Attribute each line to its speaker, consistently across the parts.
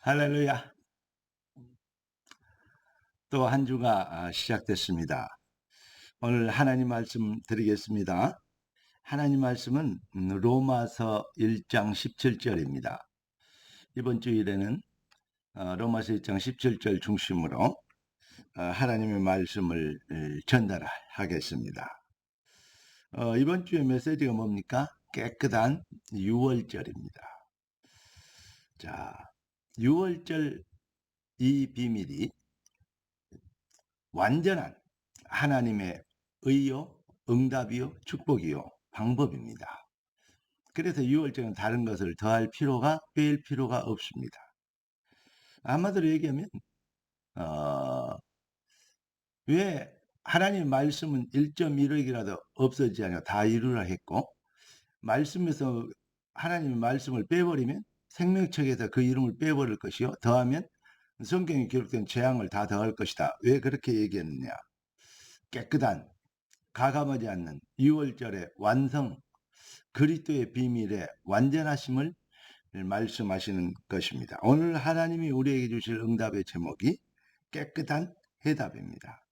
Speaker 1: 할렐루야. 또 한 주가 시작됐습니다. 오늘 하나님 말씀 드리겠습니다. 하나님 말씀은 로마서 1장 17절입니다. 이번 주일에는 로마서 1장 17절 중심으로 하나님의 말씀을 전달하겠습니다. 이번 주의 메시지가 뭡니까? 깨끗한 유월절입니다. 자, 유월절 이 비밀이 완전한 하나님의 의요, 응답이요, 축복이요, 방법입니다. 그래서 유월절은 다른 것을 더할 필요가, 빼일 필요가 없습니다. 한마디로 얘기하면 왜 하나님의 말씀은 1.1억이라도 없어지지 않고 다 이루라 했고, 말씀에서 하나님의 말씀을 빼버리면 생명책에서 그 이름을 빼버릴 것이요, 더하면 성경에 기록된 재앙을 다 더할 것이다. 왜 그렇게 얘기했느냐? 깨끗한, 가감하지 않는 유월절의 완성, 그리스도의 비밀의 완전하심을 말씀하시는 것입니다. 오늘 하나님이 우리에게 주실 응답의 제목이 깨끗한 해답입니다.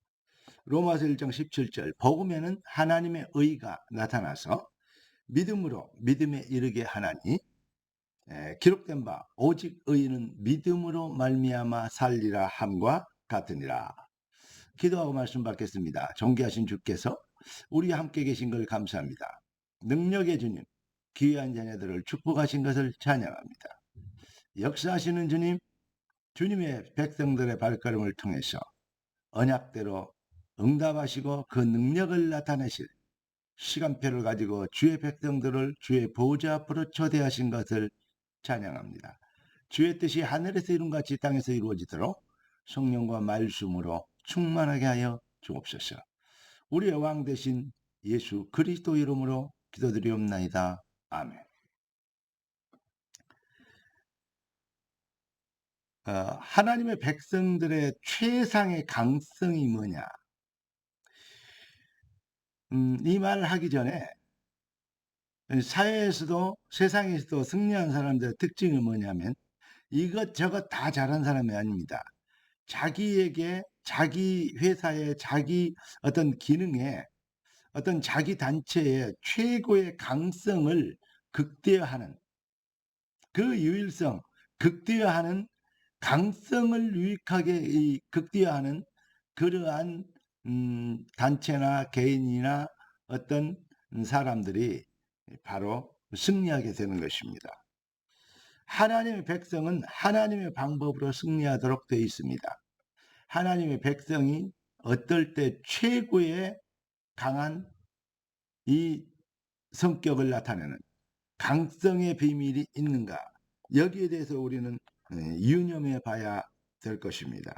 Speaker 1: 로마서 1장 17절, 복음에는 하나님의 의가 나타나서 믿음으로 믿음에 이르게 하나니, 기록된 바 오직 의인은 믿음으로 말미암아 살리라 함과 같으니라. 기도하고 말씀 받겠습니다. 존귀하신 주께서 우리와 함께 계신 걸 감사합니다. 능력의 주님, 귀한 자녀들을 축복하신 것을 찬양합니다. 역사하시는 주님, 주님의 백성들의 발걸음을 통해서 언약대로 응답하시고 그 능력을 나타내실 시간표를 가지고 주의 백성들을 주의 보좌 앞으로 초대하신 것을 찬양합니다. 주의 뜻이 하늘에서 이룬 같이 땅에서 이루어지도록 성령과 말씀으로 충만하게 하여 주옵소서. 우리의 왕 되신 예수 그리스도 이름으로 기도드리옵나이다. 아멘. 하나님의 백성들의 최상의 강성이 뭐냐? 이 말 하기 전에 사회에서도 세상에서도 승리한 사람들의 특징이 뭐냐면 이것저것 다 잘한 사람이 아닙니다. 자기에게, 자기 회사에, 자기 어떤 기능에, 어떤 자기 단체의 최고의 강성을 극대화하는, 그 유일성, 극대화하는, 강성을 유익하게 극대화하는 그러한 단체나 개인이나 어떤 사람들이 바로 승리하게 되는 것입니다. 하나님의 백성은 하나님의 방법으로 승리하도록 되어 있습니다. 하나님의 백성이 어떨 때 최고의 강한 이 성격을 나타내는 강성의 비밀이 있는가? 여기에 대해서 우리는 유념해 봐야 될 것입니다.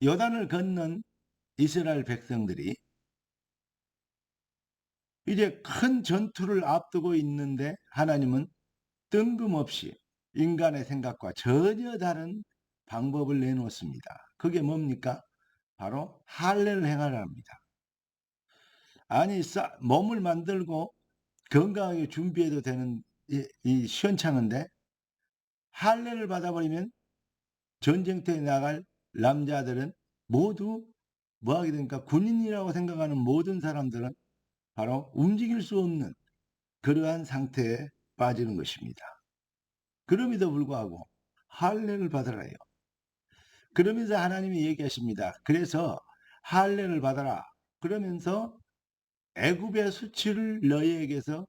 Speaker 1: 요단을 건넌 이스라엘 백성들이 이제 큰 전투를 앞두고 있는데 하나님은 뜬금없이 인간의 생각과 전혀 다른 방법을 내놓습니다. 그게 뭡니까? 바로 할례를 행하라 합니다. 아니, 몸을 만들고 건강하게 준비해도 되는 이 시원찮은데 할례를 받아버리면 전쟁터에 나갈 남자들은 모두 뭐 하게 됩니까? 군인이라고 생각하는 모든 사람들은 바로 움직일 수 없는 그러한 상태에 빠지는 것입니다. 그럼에도 불구하고 할례를 받으라 해요. 그러면서 하나님이 얘기하십니다. 그래서 할례를 받아라. 그러면서 애굽의 수치를 너희에게서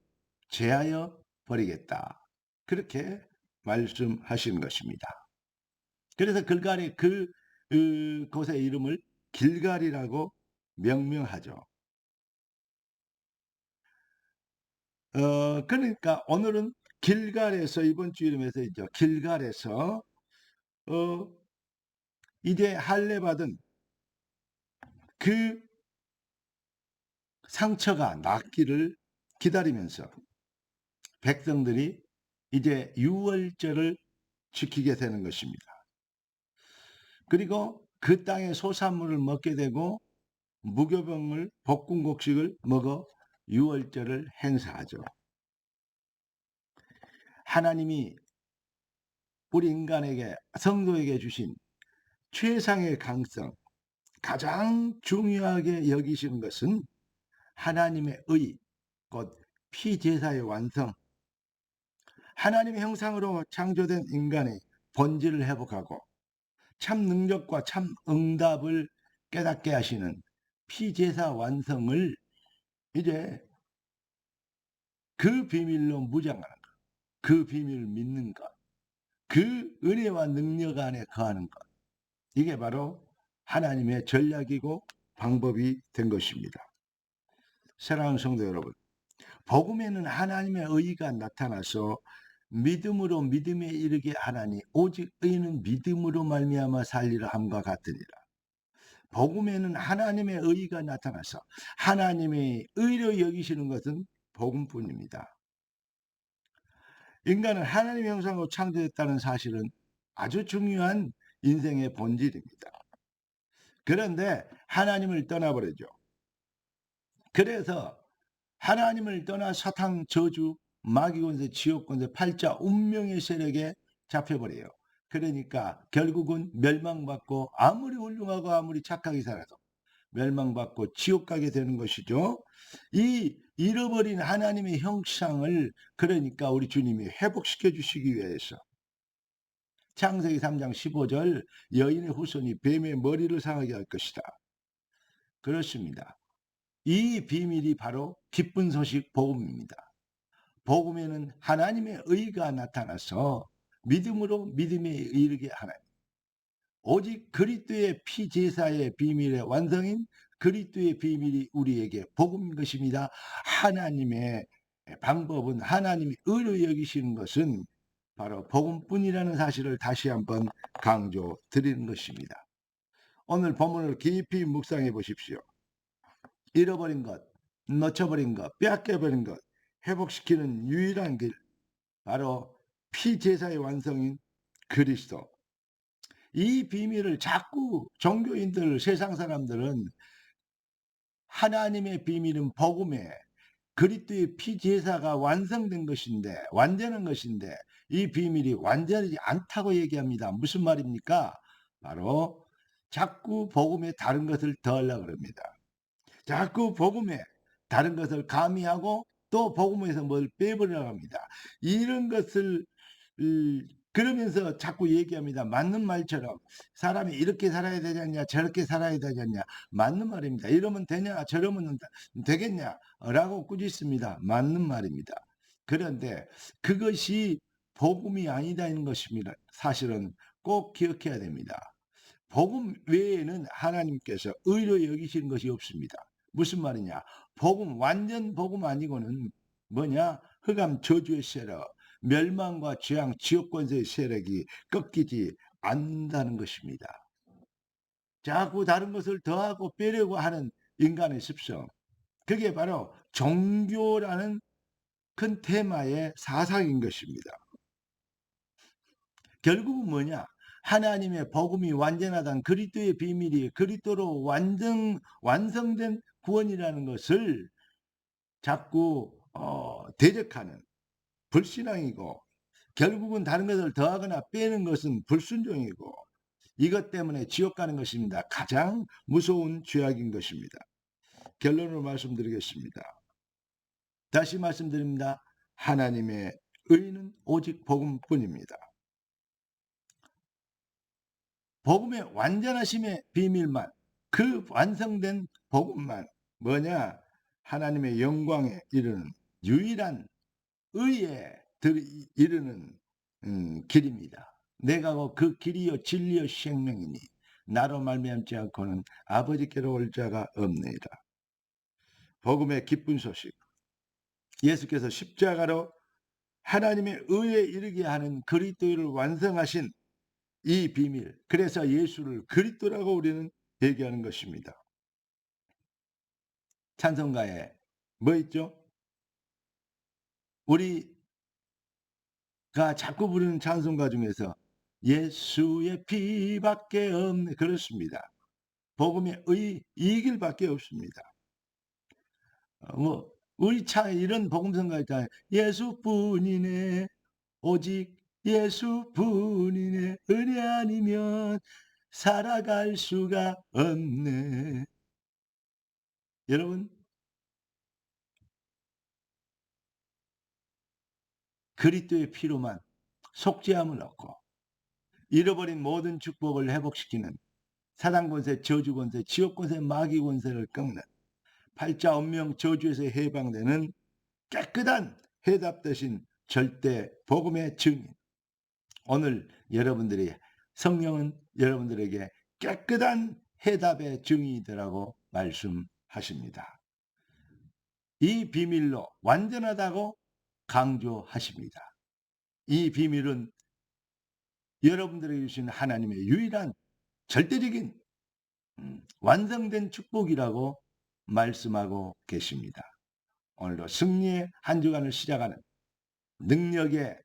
Speaker 1: 제하여 버리겠다. 그렇게 말씀하신 것입니다. 그래서 길갈의 곳의 이름을 길갈이라고 명명하죠. 그러니까 오늘은 길갈에서 이번 주 이름에서 있죠. 길갈에서 이제 할례 받은 그 상처가 낫기를 기다리면서 백성들이 이제 유월절을 지키게 되는 것입니다. 그리고 그 땅의 소산물을 먹게 되고 무교병을 볶음곡식을 먹어 유월절을 행사하죠. 하나님이 우리 인간에게 성도에게 주신 최상의 강성, 가장 중요하게 여기시는 것은 하나님의 의, 곧 피제사의 완성, 하나님의 형상으로 창조된 인간의 본질을 회복하고 참 능력과 참 응답을 깨닫게 하시는 피제사 완성을 이제 그 비밀로 무장하는 것, 그 비밀을 믿는 것, 그 은혜와 능력 안에 거하는 것, 이게 바로 하나님의 전략이고 방법이 된 것입니다. 사랑하는 성도 여러분, 복음에는 하나님의 의가 나타나서 믿음으로 믿음에 이르게 하나니 오직 의는 믿음으로 말미암아 살리라 함과 같으니라. 복음에는 하나님의 의가 나타나서 하나님의 의로 여기시는 것은 복음뿐입니다. 인간은 하나님의 형상으로 창조됐다는 사실은 아주 중요한 인생의 본질입니다. 그런데 하나님을 떠나버리죠. 그래서 하나님을 떠나 사탄, 저주, 마귀권세, 지옥권세, 팔자, 운명의 세력에 잡혀버려요. 그러니까 결국은 멸망받고 아무리 훌륭하고 아무리 착하게 살아도 멸망받고 지옥 가게 되는 것이죠. 이 잃어버린 하나님의 형상을 그러니까 우리 주님이 회복시켜 주시기 위해서 창세기 3장 15절 여인의 후손이 뱀의 머리를 상하게 할 것이다. 그렇습니다. 이 비밀이 바로 기쁜 소식 복음입니다. 복음에는 하나님의 의가 나타나서 믿음으로 믿음에 이르게 하나님. 오직 그리스도의 피제사의 비밀의 완성인 그리스도의 비밀이 우리에게 복음인 것입니다. 하나님의 방법은 하나님이 의로 여기시는 것은 바로 복음뿐이라는 사실을 다시 한번 강조드리는 것입니다. 오늘 본문을 깊이 묵상해 보십시오. 잃어버린 것, 놓쳐버린 것, 빼앗겨버린 것, 회복시키는 유일한 길, 바로 피제사의 완성인 그리스도. 이 비밀을 자꾸 종교인들, 세상 사람들은 하나님의 비밀은 복음에 그리스도의 피제사가 완성된 것인데, 완전한 것인데 이 비밀이 완전하지 않다고 얘기합니다. 무슨 말입니까? 바로 자꾸 복음에 다른 것을 더하려고 합니다. 자꾸 복음에 다른 것을 가미하고 또 복음에서 뭘 빼버리려고 합니다. 이런 것을 그러면서 자꾸 얘기합니다. 맞는 말처럼 사람이 이렇게 살아야 되지 않냐 저렇게 살아야 되지 않냐 맞는 말입니다. 이러면 되냐 저러면 되겠냐 라고 꾸짖습니다. 맞는 말입니다. 그런데 그것이 복음이 아니다는 것입니다. 사실은 꼭 기억해야 됩니다. 복음 외에는 하나님께서 의로 여기시는 것이 없습니다. 무슨 말이냐? 복음, 완전 복음 아니고는 뭐냐? 흑암 저주의 세력, 멸망과 재앙, 지옥권세의 세력이 꺾이지 않는다는 것입니다. 자꾸 다른 것을 더하고 빼려고 하는 인간의 습성. 그게 바로 종교라는 큰 테마의 사상인 것입니다. 결국은 뭐냐? 하나님의 복음이 완전하다는 그리스도의 비밀이 그리스도로 완성된 구원이라는 것을 자꾸 대적하는 불신앙이고 결국은 다른 것을 더하거나 빼는 것은 불순종이고 이것 때문에 지옥 가는 것입니다. 가장 무서운 죄악인 것입니다. 결론으로 말씀드리겠습니다. 다시 말씀드립니다. 하나님의 의는 오직 복음뿐입니다. 복음의 완전하심의 비밀만, 그 완성된 복음만 뭐냐? 하나님의 영광에 이르는 유일한 의에 이르는 길입니다. 내가 그 길이요 진리요 생명이니 나로 말미암지 않고는 아버지께로 올 자가 없느니라. 복음의 기쁜 소식. 예수께서 십자가로 하나님의 의에 이르게 하는 그리스도를 완성하신 이 비밀, 그래서 예수를 그리스도라고 우리는 얘기하는 것입니다. 찬송가에 뭐 있죠? 우리가 자꾸 부르는 찬송가 중에서 예수의 피밖에 없네, 그렇습니다. 복음의 이 길밖에 없습니다. 우리 차에 이런 복음성가 있잖아요. 예수뿐이네, 오직 예수뿐이네. 은혜 아니면 살아갈 수가 없네. 여러분, 그리스도의 피로만 속죄함을 얻고 잃어버린 모든 축복을 회복시키는 사단 권세, 저주 권세, 지옥 권세, 마귀 권세를 꺾는 팔자 운명 저주에서 해방되는 깨끗한 해답 대신 절대 복음의 증인. 오늘 여러분들이 성령은 여러분들에게 깨끗한 해답의 증인이라고 말씀하십니다. 이 비밀로 완전하다고 강조하십니다. 이 비밀은 여러분들에게 주신 하나님의 유일한 절대적인 완성된 축복이라고 말씀하고 계십니다. 오늘도 승리의 한 주간을 시작하는 능력의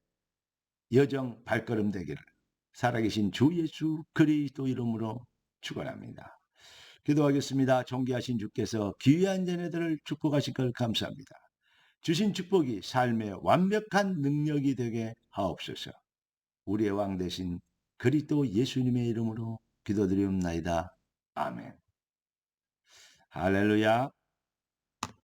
Speaker 1: 여정 발걸음 되기를 살아계신 주 예수 그리스도 이름으로 축원합니다. 기도하겠습니다. 존귀하신 주께서 귀한 자녀들을 축복하실 걸 감사합니다. 주신 축복이 삶의 완벽한 능력이 되게 하옵소서. 우리의 왕 되신 그리스도 예수님의 이름으로 기도드리옵나이다. 아멘. 할렐루야.